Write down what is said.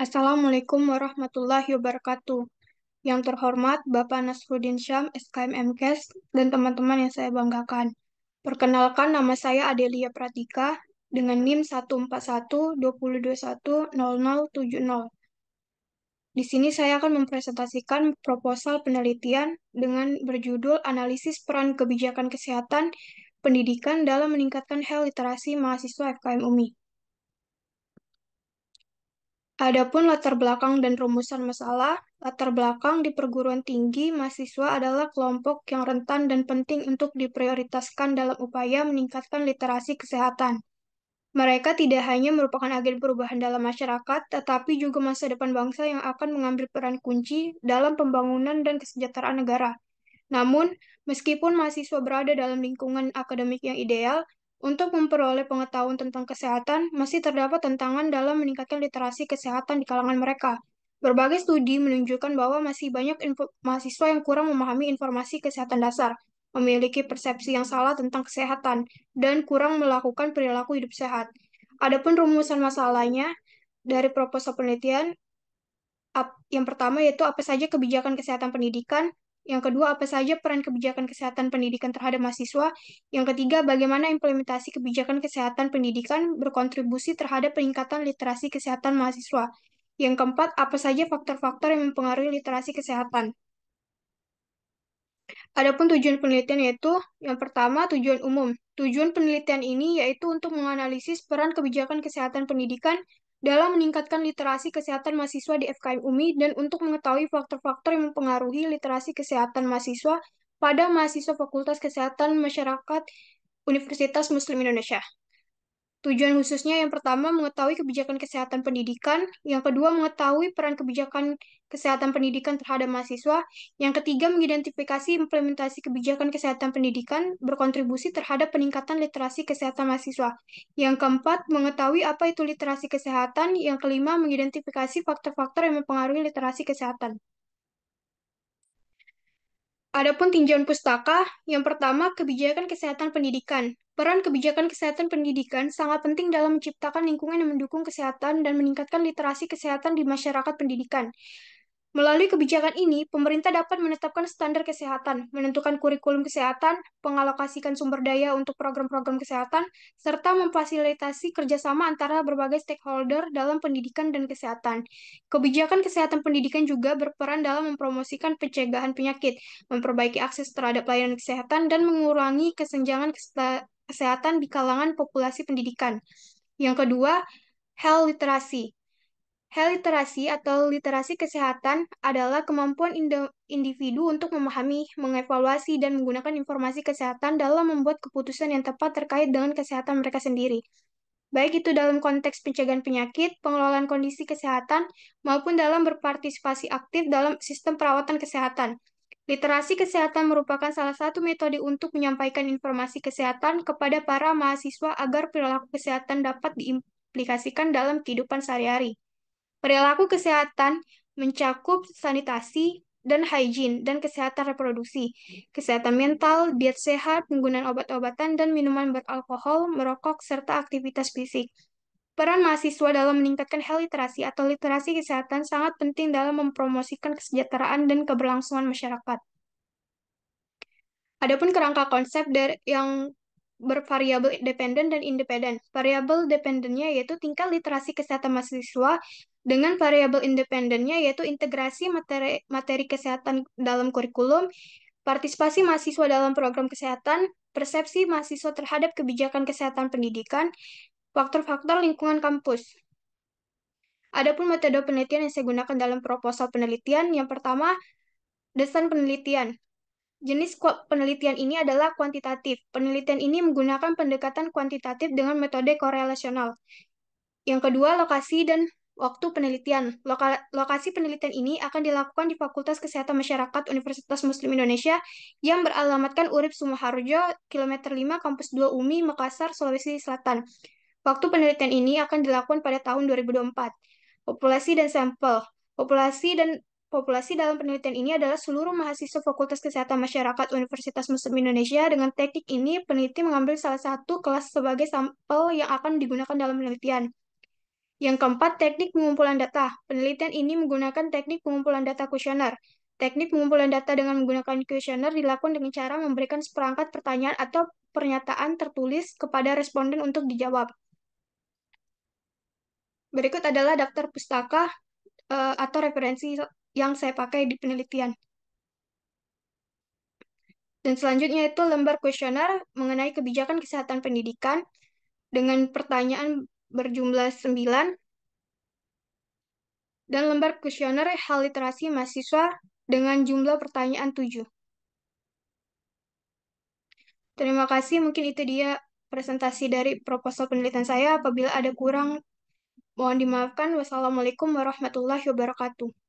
Assalamualaikum warahmatullahi wabarakatuh. Yang terhormat Bapak Nasruddin Syam, SKM MKes, dan teman-teman yang saya banggakan. Perkenalkan, nama saya Adelia Pratika dengan NIM 14120210070. Di sini saya akan mempresentasikan proposal penelitian dengan berjudul Analisis Peran Kebijakan Kesehatan Pendidikan dalam Meningkatkan Health Literasi Mahasiswa FKM UMI. Adapun latar belakang dan rumusan masalah, latar belakang di perguruan tinggi mahasiswa adalah kelompok yang rentan dan penting untuk diprioritaskan dalam upaya meningkatkan literasi kesehatan. Mereka tidak hanya merupakan agen perubahan dalam masyarakat, tetapi juga masa depan bangsa yang akan mengambil peran kunci dalam pembangunan dan kesejahteraan negara. Namun, meskipun mahasiswa berada dalam lingkungan akademik yang ideal, untuk memperoleh pengetahuan tentang kesehatan, masih terdapat tantangan dalam meningkatkan literasi kesehatan di kalangan mereka. Berbagai studi menunjukkan bahwa masih banyak mahasiswa yang kurang memahami informasi kesehatan dasar, memiliki persepsi yang salah tentang kesehatan, dan kurang melakukan perilaku hidup sehat. Adapun rumusan masalahnya dari proposal penelitian, yang pertama yaitu apa saja kebijakan kesehatan pendidikan, yang kedua apa saja peran kebijakan kesehatan pendidikan terhadap mahasiswa, yang ketiga bagaimana implementasi kebijakan kesehatan pendidikan berkontribusi terhadap peningkatan literasi kesehatan mahasiswa, yang keempat apa saja faktor-faktor yang mempengaruhi literasi kesehatan. Adapun tujuan penelitian yaitu yang pertama tujuan umum. Tujuan penelitian ini yaitu untuk menganalisis peran kebijakan kesehatan pendidikan dalam meningkatkan literasi kesehatan mahasiswa di FKM UMI dan untuk mengetahui faktor-faktor yang mempengaruhi literasi kesehatan mahasiswa pada mahasiswa Fakultas Kesehatan Masyarakat Universitas Muslim Indonesia. Tujuan khususnya yang pertama mengetahui kebijakan kesehatan pendidikan, yang kedua mengetahui peran kebijakan kesehatan pendidikan terhadap mahasiswa, yang ketiga mengidentifikasi implementasi kebijakan kesehatan pendidikan berkontribusi terhadap peningkatan literasi kesehatan mahasiswa, yang keempat mengetahui apa itu literasi kesehatan, yang kelima mengidentifikasi faktor-faktor yang mempengaruhi literasi kesehatan. Adapun tinjauan pustaka, yang pertama kebijakan kesehatan pendidikan. Peran kebijakan kesehatan pendidikan sangat penting dalam menciptakan lingkungan yang mendukung kesehatan dan meningkatkan literasi kesehatan di masyarakat pendidikan. Melalui kebijakan ini, pemerintah dapat menetapkan standar kesehatan, menentukan kurikulum kesehatan, pengalokasikan sumber daya untuk program-program kesehatan, serta memfasilitasi kerjasama antara berbagai stakeholder dalam pendidikan dan kesehatan. Kebijakan kesehatan pendidikan juga berperan dalam mempromosikan pencegahan penyakit, memperbaiki akses terhadap layanan kesehatan, dan mengurangi kesenjangan kesehatan di kalangan populasi pendidikan. Yang kedua, health literacy. Health literasi atau literasi kesehatan adalah kemampuan individu untuk memahami, mengevaluasi, dan menggunakan informasi kesehatan dalam membuat keputusan yang tepat terkait dengan kesehatan mereka sendiri. Baik itu dalam konteks pencegahan penyakit, pengelolaan kondisi kesehatan, maupun dalam berpartisipasi aktif dalam sistem perawatan kesehatan. Literasi kesehatan merupakan salah satu metode untuk menyampaikan informasi kesehatan kepada para mahasiswa agar perilaku kesehatan dapat diimplikasikan dalam kehidupan sehari-hari. Perilaku kesehatan mencakup sanitasi dan hygiene dan kesehatan reproduksi, kesehatan mental, diet sehat, penggunaan obat-obatan dan minuman beralkohol, merokok, serta aktivitas fisik. Peran mahasiswa dalam meningkatkan health literasi atau literasi kesehatan sangat penting dalam mempromosikan kesejahteraan dan keberlangsungan masyarakat. Adapun kerangka konsep dari yang bervariabel dependen dan independen. Variabel dependennya yaitu tingkat literasi kesehatan mahasiswa dengan variabel independennya yaitu integrasi materi kesehatan dalam kurikulum, partisipasi mahasiswa dalam program kesehatan, persepsi mahasiswa terhadap kebijakan kesehatan pendidikan, faktor-faktor lingkungan kampus. Adapun metode penelitian yang saya gunakan dalam proposal penelitian, yang pertama, desain penelitian. Jenis penelitian ini adalah kuantitatif. Penelitian ini menggunakan pendekatan kuantitatif dengan metode korelasional. Yang kedua, lokasi dan waktu penelitian. Lokasi penelitian ini akan dilakukan di Fakultas Kesehatan Masyarakat Universitas Muslim Indonesia yang beralamatkan Urip Sumoharjo, kilometer 5, Kampus 2 UMI, Makassar, Sulawesi Selatan. Waktu penelitian ini akan dilakukan pada tahun 2024. Populasi dan sampel. Populasi dalam penelitian ini adalah seluruh mahasiswa Fakultas Kesehatan Masyarakat Universitas Muslim Indonesia. Dengan teknik ini, peneliti mengambil salah satu kelas sebagai sampel yang akan digunakan dalam penelitian. Yang keempat, teknik pengumpulan data. Penelitian ini menggunakan teknik pengumpulan data kuesioner. Teknik pengumpulan data dengan menggunakan kuesioner dilakukan dengan cara memberikan seperangkat pertanyaan atau pernyataan tertulis kepada responden untuk dijawab. Berikut adalah daftar pustaka atau referensi yang saya pakai di penelitian. Dan selanjutnya itu lembar kuesioner mengenai kebijakan kesehatan pendidikan dengan pertanyaan berjumlah 9 dan lembar kuesioner hal literasi mahasiswa dengan jumlah pertanyaan 7. Terima kasih, mungkin itu dia presentasi dari proposal penelitian saya. Apabila ada kurang, mohon dimaafkan. Wassalamualaikum warahmatullahi wabarakatuh.